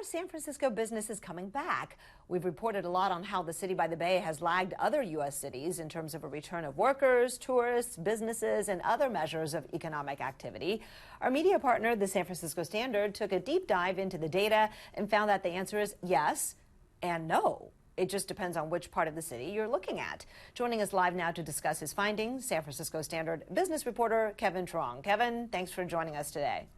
are San Francisco businesses coming back? We've reported a lot on how the city by the Bay has lagged other U.S. cities in terms of a return of workers, tourists, businesses, and other measures of economic activity. Our media partner, the San Francisco Standard, took a deep dive into the data and found that the answer is yes and no. It just depends on which part of the city you're looking at. Joining us live now to discuss his findings, San Francisco Standard business reporter Kevin Truong. Kevin, thanks for joining us today.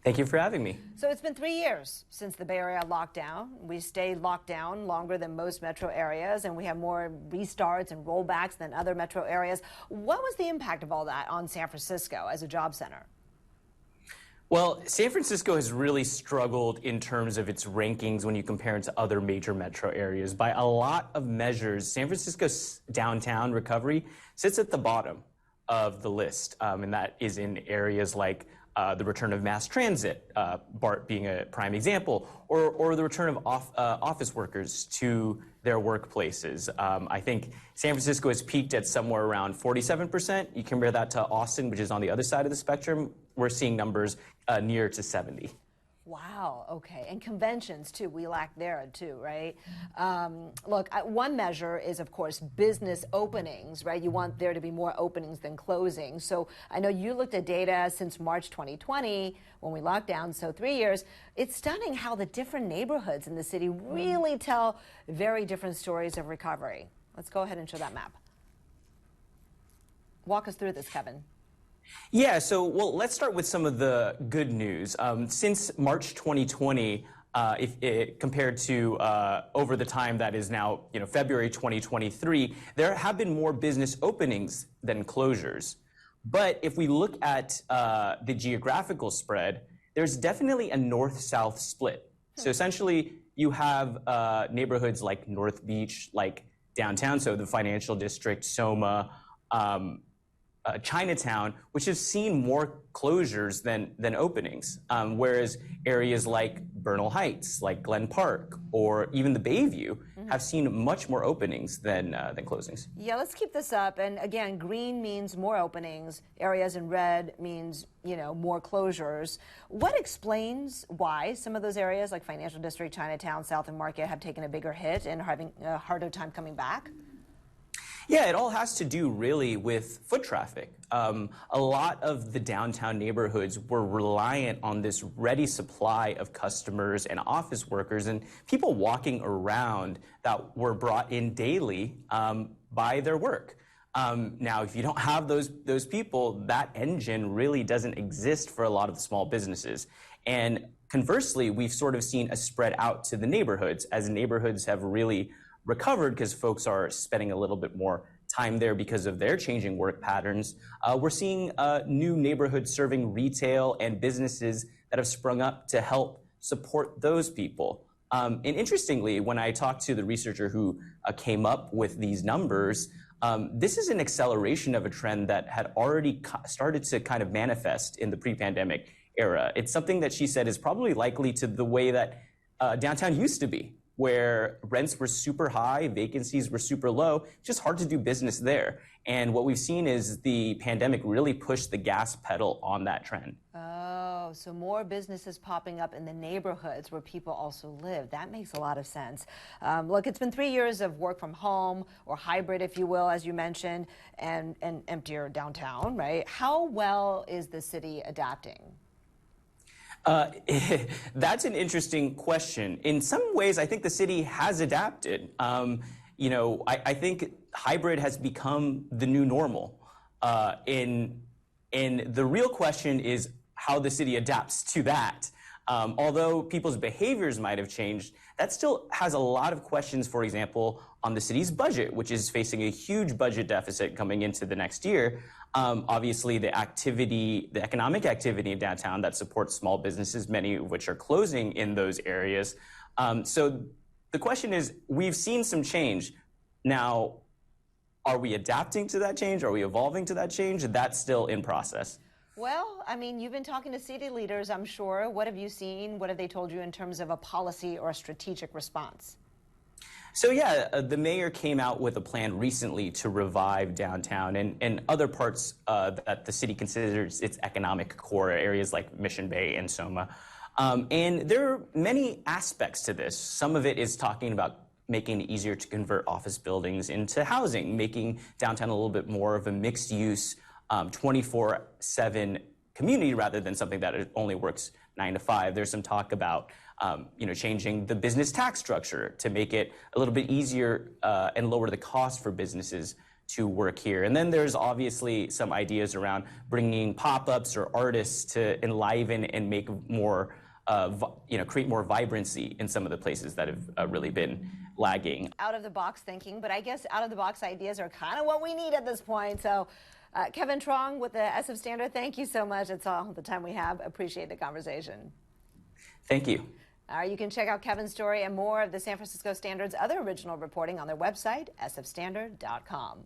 Thank you for having me. So it's been 3 years since the Bay Area locked down. We stayed locked down longer than most metro areas, and we have more restarts and rollbacks than other metro areas. What was the impact of all that on San Francisco as a job center? Well, San Francisco has really struggled in terms of its rankings when you compare it to other major metro areas. By a lot of measures, San Francisco's downtown recovery sits at the bottom of the list, and that is in areas like the return of mass transit, BART being a prime example, or the return of office workers to their workplaces. I think San Francisco has peaked at somewhere around 47%. You compare that to Austin, which is on the other side of the spectrum. We're seeing numbers near to 70. Wow, okay. And conventions, too. We lack there, too, right? Look, one measure is, of course, business openings, right? You want there to be more openings than closings. So I know you looked at data since March 2020 when we locked down, so 3 years. It's stunning how the different neighborhoods in the city really tell very different stories of recovery. Let's go ahead and show that map. Walk us through this, Kevin. Yeah, well, let's start with some of the good news. Since March 2020, compared to over the time that is now, February 2023, there have been more business openings than closures. But if we look at the geographical spread, there's definitely a north-south split. So essentially, you have neighborhoods like North Beach, like downtown, so the financial district, SoMa, Chinatown, which have seen more closures than openings, whereas areas like Bernal Heights, like Glen Park, or even the Bayview have seen much more openings than closings. Yeah, let's keep this up. And again, green means more openings. Areas in red means, more closures. What explains why some of those areas like Financial District, Chinatown, South and Market have taken a bigger hit and are having a harder time coming back? Yeah, it all has to do really with foot traffic. A lot of the downtown neighborhoods were reliant on this ready supply of customers and office workers and people walking around that were brought in daily by their work. Now, if you don't have those people, that engine really doesn't exist for a lot of the small businesses. And conversely, we've sort of seen a spread out to the neighborhoods as neighborhoods have really recovered because folks are spending a little bit more time there because of their changing work patterns. We're seeing new neighborhoods serving retail and businesses that have sprung up to help support those people. And interestingly, when I talked to the researcher who came up with these numbers, this is an acceleration of a trend that had already started to kind of manifest in the pre-pandemic era. It's something that she said is probably likely to the way that downtown used to be, where rents were super high, vacancies were super low, just hard to do business there. And what we've seen is the pandemic really pushed the gas pedal on that trend. Oh, so more businesses popping up in the neighborhoods where people also live. That makes a lot of sense. Look, it's been 3 years of work from home or hybrid, if you will, as you mentioned, and emptier downtown, right? How well is the city adapting? That's an interesting question. In some ways, I think the city has adapted. I think hybrid has become the new normal. And the real question is how the city adapts to that. Although people's behaviors might have changed, that still has a lot of questions, for example, on the city's budget, which is facing a huge budget deficit coming into the next year. Obviously, the economic activity in downtown that supports small businesses, many of which are closing in those areas. So the question is, we've seen some change. Now, are we adapting to that change? Are we evolving to that change? That's still in process. Well, I mean, you've been talking to city leaders, I'm sure. What have you seen? What have they told you in terms of a policy or a strategic response? So yeah, the mayor came out with a plan recently to revive downtown and other parts that the city considers its economic core, areas like Mission Bay and SoMa. And there are many aspects to this. Some of it is talking about making it easier to convert office buildings into housing, making downtown a little bit more of a mixed-use 24/7 community rather than something that only works 9 to 5. There's some talk about changing the business tax structure to make it a little bit easier and lower the cost for businesses to work here. And then there's obviously some ideas around bringing pop-ups or artists to enliven and make more, create more vibrancy in some of the places that have really been lagging. Out-of-the-box thinking, but I guess out-of-the-box ideas are kind of what we need at this point. So Kevin Trong with the SF Standard, thank you so much. That's all the time we have. Appreciate the conversation. Thank you. You can check out Kevin's story and more of the San Francisco Standard's other original reporting on their website, sfstandard.com.